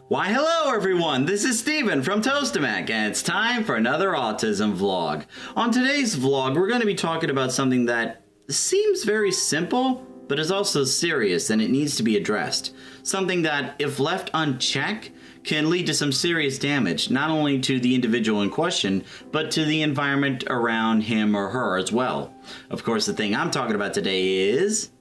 Why hello everyone, this is Steven from Tostemac and it's time for another autism vlog. On today's vlog we're going to be talking about something that seems very simple but is also serious and it needs to be addressed. Something that if left unchecked can lead to some serious damage, not only to the individual in question, but to the environment around him or her as well. Of course, the thing I'm talking about today is...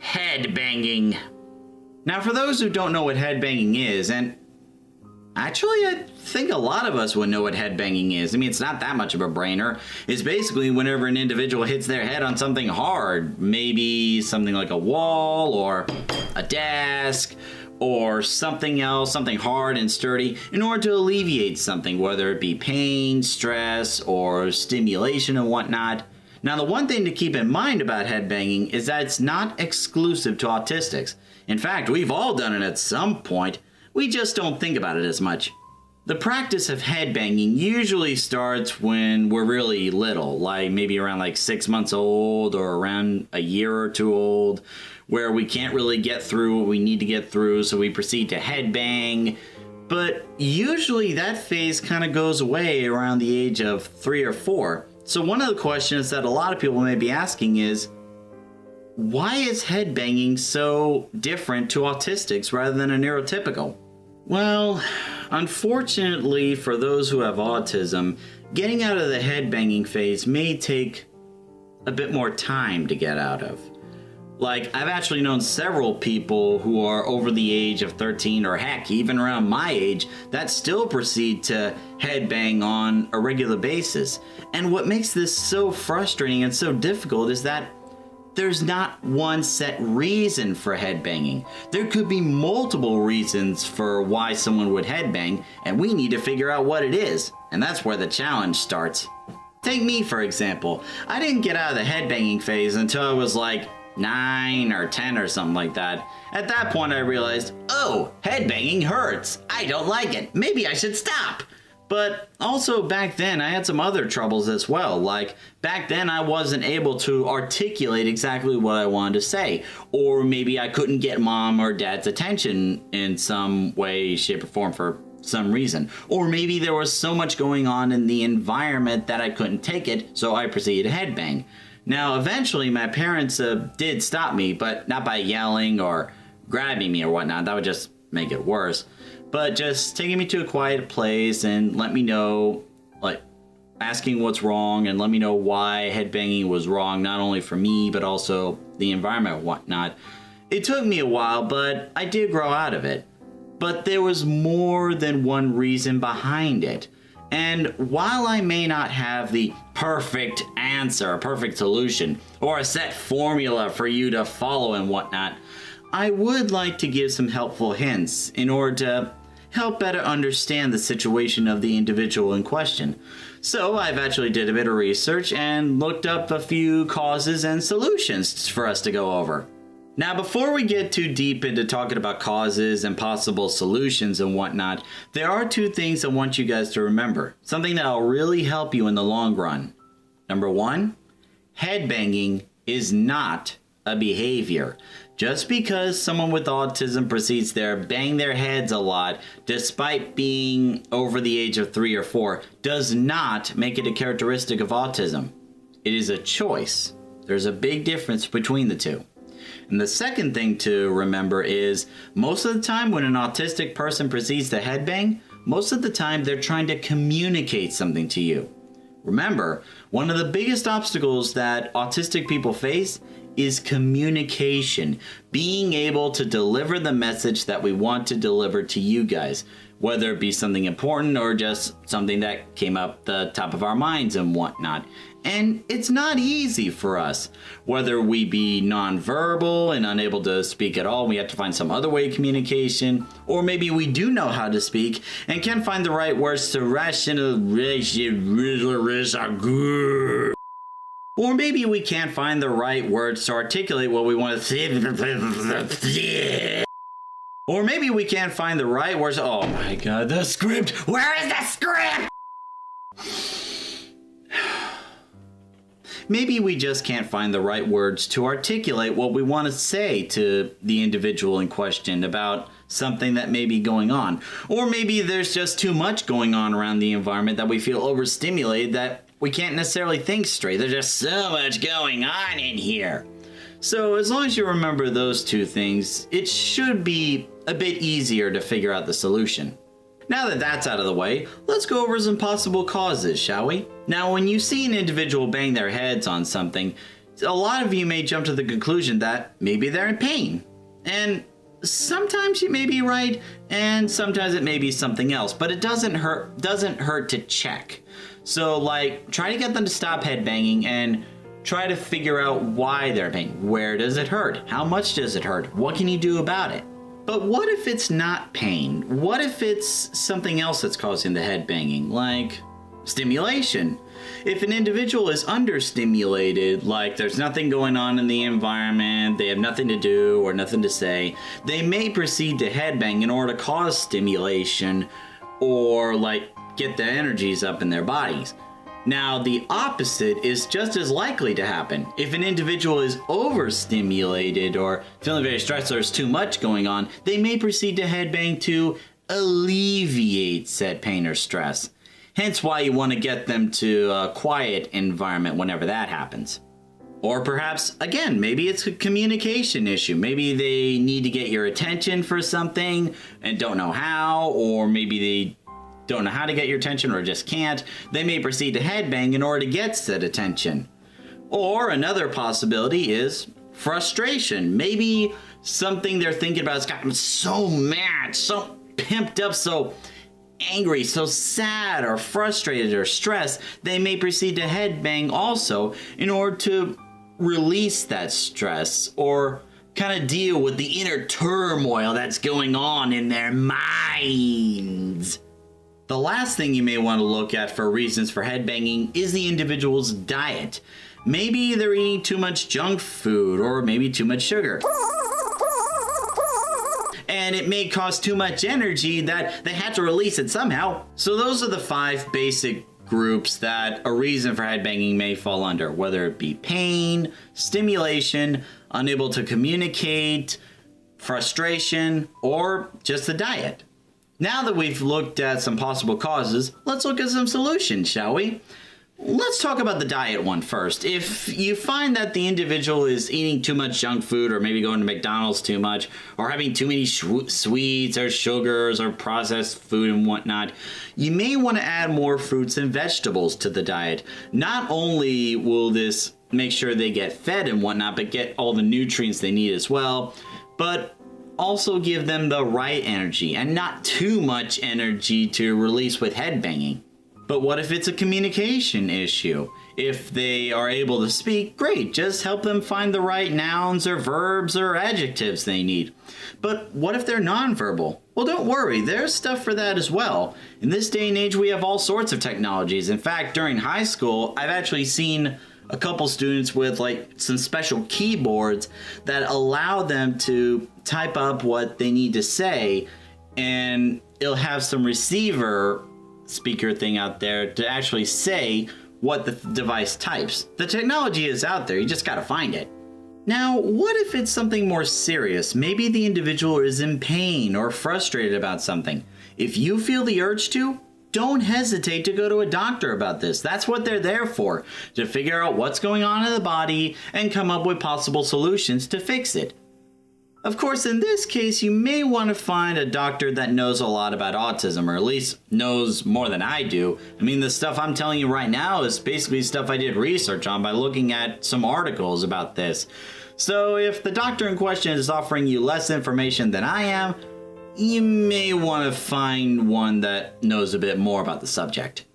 Headbanging. Now, for those who don't know what headbanging is, and actually I think a lot of us would know what headbanging is. I mean, it's not that much of a brainer. It's basically whenever an individual hits their head on something hard, maybe something like a wall or a desk or something else, something hard and sturdy, in order to alleviate something, whether it be pain, stress, or stimulation and whatnot. Now, the one thing to keep in mind about headbanging is that it's not exclusive to autistics. In fact, we've all done it at some point. We just don't think about it as much. The practice of headbanging usually starts when we're really little, like maybe around like 6 months old or around a year or two old, where we can't really get through what we need to get through, so we proceed to headbang. But usually that phase kind of goes away around the age of 3 or 4. So one of the questions that a lot of people may be asking is, why is headbanging so different to autistics rather than a neurotypical? Well, unfortunately for those who have autism, getting out of the headbanging phase may take a bit more time to get out of. Like, I've actually known several people who are over the age of 13 or heck, even around my age, that still proceed to headbang on a regular basis. And what makes this so frustrating and so difficult is that there's not one set reason for headbanging. There could be multiple reasons for why someone would headbang, and we need to figure out what it is. And that's where the challenge starts. Take me, for example. I didn't get out of the headbanging phase until I was like 9 or 10 or something like that. At that point I realized, oh, headbanging hurts. I don't like it. Maybe I should stop. But also back then I had some other troubles as well. Like back then I wasn't able to articulate exactly what I wanted to say. Or maybe I couldn't get mom or dad's attention in some way, shape, or form for some reason. Or maybe there was so much going on in the environment that I couldn't take it, so I proceeded to headbang. Now, eventually, my parents did stop me, but not by yelling or grabbing me or whatnot. That would just make it worse. But just taking me to a quiet place and let me know, like, asking what's wrong and let me know why headbanging was wrong, not only for me, but also the environment and whatnot. It took me a while, but I did grow out of it. But there was more than one reason behind it. And while I may not have the perfect answer, a perfect solution, or a set formula for you to follow and whatnot, I would like to give some helpful hints in order to help better understand the situation of the individual in question. So I've actually did a bit of research and looked up a few causes and solutions for us to go over. Now, before we get too deep into talking about causes and possible solutions and whatnot, there are 2 things I want you guys to remember. Something that will really help you in the long run. Number 1, headbanging is not a behavior. Just because someone with autism proceeds to bang their heads a lot, despite being over the age of 3 or 4, does not make it a characteristic of autism. It is a choice. There's a big difference between the two. And the second thing to remember is, most of the time when an autistic person proceeds to headbang, most of the time they're trying to communicate something to you. Remember, one of the biggest obstacles that autistic people face is communication. Being able to deliver the message that we want to deliver to you guys, whether it be something important or just something that came up the top of our minds and whatnot. And it's not easy for us, whether we be nonverbal and unable to speak at all, we have to find some other way of communication, or maybe we do know how to speak and can't find the right words to or maybe we can't find the right words to articulate what we want to say. Or maybe we can't find the right words. Oh my god, the script! Where is the script? maybe we just can't find the right words to articulate what we want to say to the individual in question about something that may be going on. Or maybe there's just too much going on around the environment that we feel overstimulated that we can't necessarily think straight. There's just so much going on in here. So as long as you remember those two things, it should be a bit easier to figure out the solution. Now that that's out of the way, let's go over some possible causes, shall we? Now, when you see an individual bang their heads on something, a lot of you may jump to the conclusion that maybe they're in pain. And sometimes you may be right, and sometimes it may be something else, but it doesn't hurt to check. So try to get them to stop headbanging and try to figure out why they're in pain. Where does it hurt? How much does it hurt? What can you do about it? But what if it's not pain? What if it's something else that's causing the headbanging, like stimulation? If an individual is understimulated, like there's nothing going on in the environment, they have nothing to do or nothing to say, they may proceed to headbang in order to cause stimulation or get the energies up in their bodies. Now, the opposite is just as likely to happen. If an individual is overstimulated or feeling very stressed or there's too much going on, they may proceed to headbang to alleviate said pain or stress. Hence why you want to get them to a quiet environment whenever that happens. Or perhaps, again, maybe it's a communication issue. Maybe they need to get your attention for something and don't know how, or maybe they don't know how to get your attention or just can't. They may proceed to headbang in order to get said attention. Or another possibility is frustration. Maybe something they're thinking about has got them so mad, so pimped up, so angry, so sad or frustrated or stressed, they may proceed to headbang also in order to release that stress or kind of deal with the inner turmoil that's going on in their minds. The last thing you may want to look at for reasons for headbanging is the individual's diet. Maybe they're eating too much junk food or maybe too much sugar. And it may cause too much energy that they have to release it somehow. So those are the 5 basic groups that a reason for headbanging may fall under, whether it be pain, stimulation, unable to communicate, frustration, or just the diet. Now that we've looked at some possible causes, let's look at some solutions, shall we? Let's talk about the diet one first. If you find that the individual is eating too much junk food or maybe going to McDonald's too much or having too many sweets or sugars or processed food and whatnot, you may want to add more fruits and vegetables to the diet. Not only will this make sure they get fed and whatnot, but get all the nutrients they need as well, but also give them the right energy and not too much energy to release with headbanging. But what if it's a communication issue? If they are able to speak, great, just help them find the right nouns or verbs or adjectives they need. But what if they're nonverbal? Well, don't worry, there's stuff for that as well. In this day and age, we have all sorts of technologies. In fact, during high school, I've actually seen a couple students with some special keyboards that allow them to type up what they need to say, and it'll have some receiver speaker thing out there to actually say what the device types. The technology is out there, you just gotta find it. Now, what if it's something more serious? Maybe the individual is in pain or frustrated about something. If you feel the urge to, don't hesitate to go to a doctor about this. That's what they're there for, to figure out what's going on in the body and come up with possible solutions to fix it. Of course, in this case, you may want to find a doctor that knows a lot about autism, or at least knows more than I do. I mean, the stuff I'm telling you right now is basically stuff I did research on by looking at some articles about this. So if the doctor in question is offering you less information than I am, you may want to find one that knows a bit more about the subject.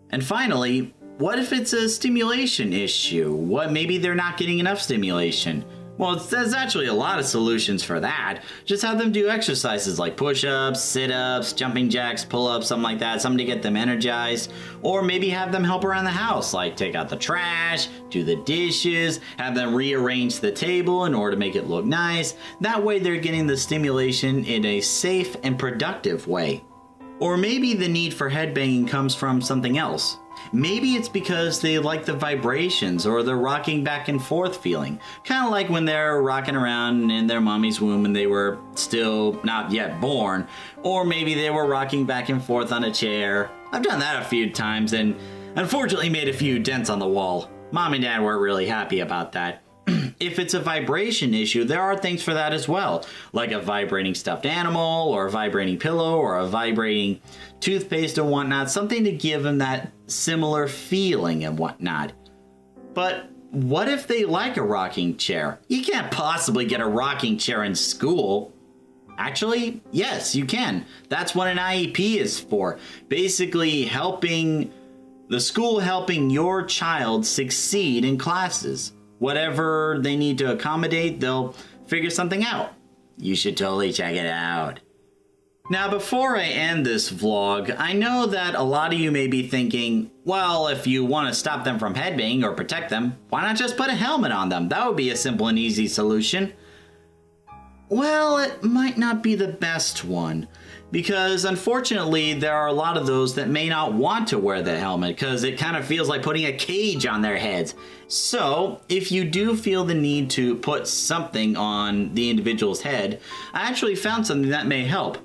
And finally, what if it's a stimulation issue? Maybe they're not getting enough stimulation. Well, there's actually a lot of solutions for that. Just have them do exercises like push-ups, sit-ups, jumping jacks, pull-ups, something like that, something to get them energized. Or maybe have them help around the house, like take out the trash, do the dishes, have them rearrange the table in order to make it look nice. That way they're getting the stimulation in a safe and productive way. Or maybe the need for headbanging comes from something else. Maybe it's because they like the vibrations or the rocking back and forth feeling. Kind of like when they're rocking around in their mommy's womb and they were still not yet born. Or maybe they were rocking back and forth on a chair. I've done that a few times and unfortunately made a few dents on the wall. Mom and Dad weren't really happy about that. If it's a vibration issue, there are things for that as well, like a vibrating stuffed animal or a vibrating pillow or a vibrating toothpaste and whatnot, something to give them that similar feeling and whatnot. But what if they like a rocking chair? You can't possibly get a rocking chair in school. Actually, yes, you can. That's what an IEP is for. Basically helping your child succeed in classes. Whatever they need to accommodate, they'll figure something out. You should totally check it out. Now, before I end this vlog, I know that a lot of you may be thinking, well, if you want to stop them from headbanging or protect them, why not just put a helmet on them? That would be a simple and easy solution. Well, it might not be the best one, because unfortunately there are a lot of those that may not want to wear the helmet because it kind of feels like putting a cage on their heads. So if you do feel the need to put something on the individual's head, I actually found something that may help.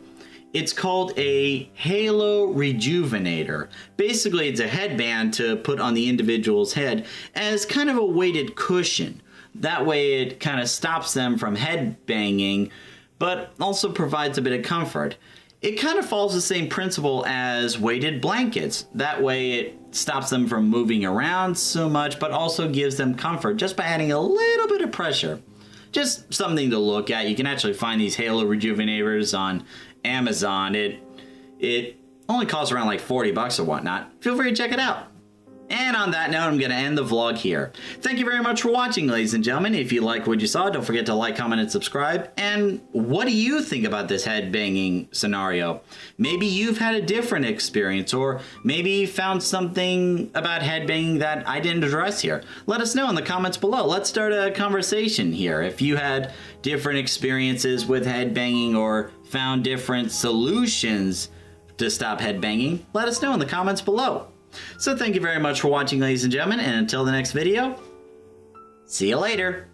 It's called a halo rejuvenator. Basically, it's a headband to put on the individual's head as kind of a weighted cushion. That way it kind of stops them from headbanging, but also provides a bit of comfort. It kind of follows the same principle as weighted blankets. That way it stops them from moving around so much, but also gives them comfort just by adding a little bit of pressure. Just something to look at. You can actually find these halo rejuvenators on Amazon. It only costs around like 40 bucks or whatnot. Feel free to check it out. And on that note, I'm going to end the vlog here. Thank you very much for watching, ladies and gentlemen. If you like what you saw, don't forget to like, comment, and subscribe. And what do you think about this headbanging scenario? Maybe you've had a different experience, or maybe you found something about headbanging that I didn't address here. Let us know in the comments below. Let's start a conversation here. If you had different experiences with headbanging or found different solutions to stop headbanging, let us know in the comments below. So thank you very much for watching, ladies and gentlemen, and until the next video, see you later.